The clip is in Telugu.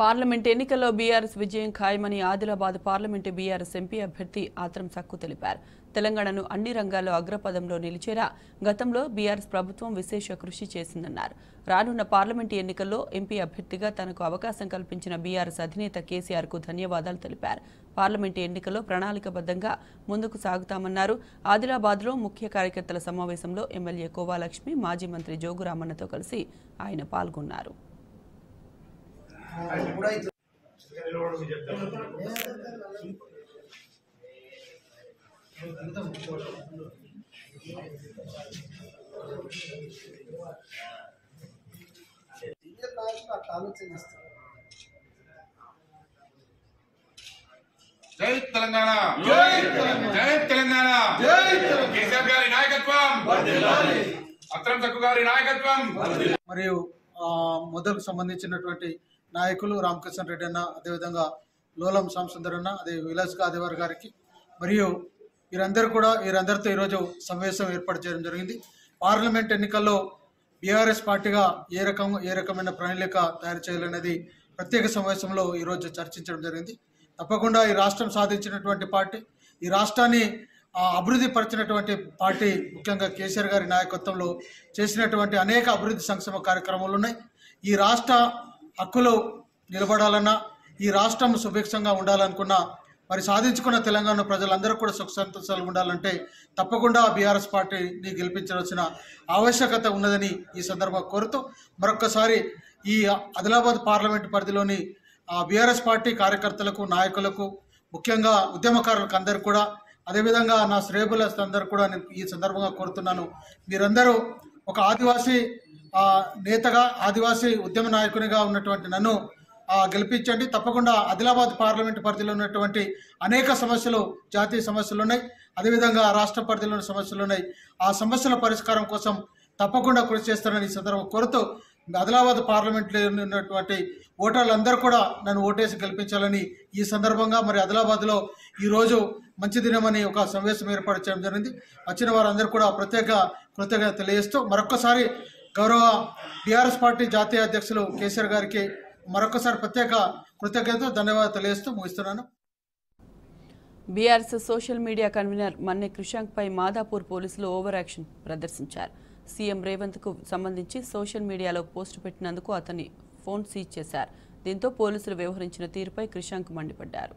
పార్లమెంట్ ఎన్నికల్లో బీఆర్ఎస్ విజయం ఖాయమని ఆదిలాబాద్ పార్లమెంటు బీఆర్ఎస్ ఎంపీ అభ్యర్థి ఆత్రం సక్కు తెలిపారు. తెలంగాణను అన్ని రంగాల్లో అగ్రపదంలో నిలిచేలా గతంలో బీఆర్ఎస్ ప్రభుత్వం విశేష కృషి చేసిందన్నారు. రానున్న పార్లమెంటు ఎన్నికల్లో ఎంపీ అభ్యర్థిగా తనకు అవకాశం కల్పించిన బీఆర్ఎస్ అధినేత కేసీఆర్కు ధన్యవాదాలు తెలిపారు. పార్లమెంటు ఎన్నికల్లో ప్రణాళికబద్ధంగా ముందుకు సాగుతామన్నారు. ఆదిలాబాద్లో ముఖ్య కార్యకర్తల సమావేశంలో ఎమ్మెల్యే కోవాలక్ష్మి, మాజీ మంత్రి జోగురామన్నతో కలిసి ఆయన పాల్గొన్నారు. జై తెలంగాణ, జై తెలంగాణ, కేసీఆర్ గారి నాయకత్వం, ఆత్రం సక్కు గారి నాయకత్వం. మరియు మొదలకు సంబంధించినటువంటి నాయకులు రామకృష్ణ రెడ్డి అన్న, అదేవిధంగా లోలం సాంసుందర్ అన్న, అదే విలాస్ గాదేవర్ గారికి మరియు వీరందరితో ఈరోజు సమావేశం ఏర్పాటు చేయడం జరిగింది. పార్లమెంట్ ఎన్నికల్లో బీఆర్ఎస్ పార్టీగా ఏ రకమైన ప్రణాళిక తయారు చేయాలనేది ప్రత్యేక సమావేశంలో ఈరోజు చర్చించడం జరిగింది. తప్పకుండా ఈ రాష్ట్రం సాధించినటువంటి పార్టీ, ఈ రాష్ట్రాన్ని అభివృద్ధి పరిచినటువంటి పార్టీ, ముఖ్యంగా కేసీఆర్ గారి నాయకత్వంలో చేసినటువంటి అనేక అభివృద్ధి సంక్షేమ కార్యక్రమాలు ఉన్నాయి. ఈ రాష్ట్ర హక్కులు నిలబడాలన్నా, ఈ రాష్ట్రం సుభిక్షంగా ఉండాలనుకున్నా, మరి సాధించుకున్న తెలంగాణ ప్రజలందరూ కూడా సుఖ సంతోషాలు ఉండాలంటే తప్పకుండా బీఆర్ఎస్ పార్టీని గెలిపించాల్సిన ఆవశ్యకత ఉన్నదని ఈ సందర్భంగా కోరుతూ మరొక్కసారి ఈ ఆదిలాబాద్ పార్లమెంటు పరిధిలోని బీఆర్ఎస్ పార్టీ కార్యకర్తలకు, నాయకులకు, ముఖ్యంగా ఉద్యమకారులకు అందరూ కూడా, అదేవిధంగా నా శ్రేయబులస్ అందరూ కూడా నేను ఈ సందర్భంగా కోరుతున్నాను. మీరందరూ ఒక ఆదివాసీ నేతగా, ఆదివాసీ ఉద్యమ నాయకునిగా ఉన్నటువంటి నన్ను గెలిపించండి. తప్పకుండా ఆదిలాబాద్ పార్లమెంటు పరిధిలో ఉన్నటువంటి అనేక సమస్యలు, జాతీయ సమస్యలు ఉన్నాయి, అదేవిధంగా రాష్ట్ర పరిధిలో సమస్యలు ఉన్నాయి. ఆ సమస్యల పరిష్కారం కోసం తప్పకుండా కృషి చేస్తానని ఈ సందర్భంగా కోరుతూ ఆదిలాబాద్ పార్లమెంట్లో ఉన్నటువంటి ఓటర్లందరూ కూడా నన్ను ఓటేసి గెలిపించాలని ఈ సందర్భంగా, మరి ఆదిలాబాద్లో ఈరోజు మంచి దినమని ఒక సమావేశం ఏర్పాటు చేయడం జరిగింది. వచ్చిన వారందరూ కూడా ప్రత్యేక కృతజ్ఞత తెలియజేస్తూ మరొక్కసారి గౌరవ బీఆర్ఎస్ పార్టీ జాతీయ అధ్యక్షులు కేసీఆర్ గారికి మరొకసారి ప్రత్యేక కృతజ్ఞతలు, ధన్యవాదాలు తెలియజేస్తూ ముగిస్తున్నాను. BRS social media convenor Manne Krishank పై మాదాపూర్ పోలీసులు ఓవర్ యాక్షన్ ప్రదర్శించారు. సీఎం రేవంత్ కు సంబంధించి సోషల్ మీడియాలో పోస్టు పెట్టినందుకు అతన్ని ఫోన్ సీజ్ చేశారు. దీంతో పోలీసులు వ్యవహరించిన తీరుపై కృషాంక్ మండిపడ్డారు.